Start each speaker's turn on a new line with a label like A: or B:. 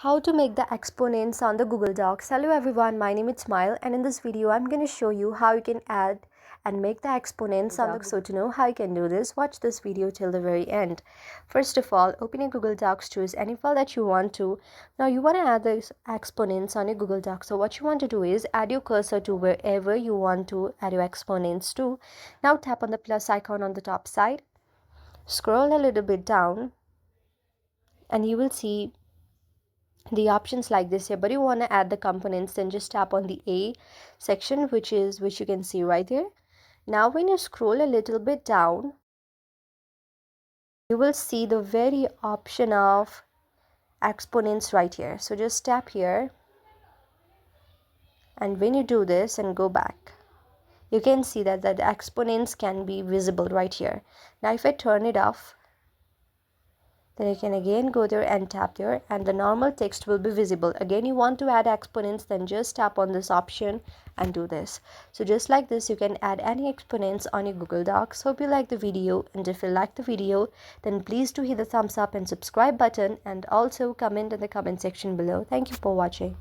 A: How to make the exponents on the Google Docs. Hello everyone, my name is Smile, and in this video I'm going to show you how you can add and make the exponents on the. So to know how you can do this, watch this video till the very end. First of all, open your Google Docs, choose any file that you want to. Now you want to add the exponents on your Google Docs. So what you want to do is add your cursor to wherever you want to add your exponents to. Now tap on the plus icon on the top side, scroll a little bit down, and you will see the options like this here. But you want to add the components, then just tap on the A section, which you can see right there. Now when you scroll a little bit down, you will see the very option of exponents right here. So just tap here, and when you do this and go back, you can see that the exponents can be visible right here. Now if I turn it off, then you can again go there and tap there, and the normal text will be visible. Again, you want to add exponents, then just tap on this option and do this. So just like this, you can add any exponents on your Google Docs. Hope you like the video, and if you like the video, then please do hit the thumbs up and subscribe button, and also comment in the comment section below. Thank you for watching.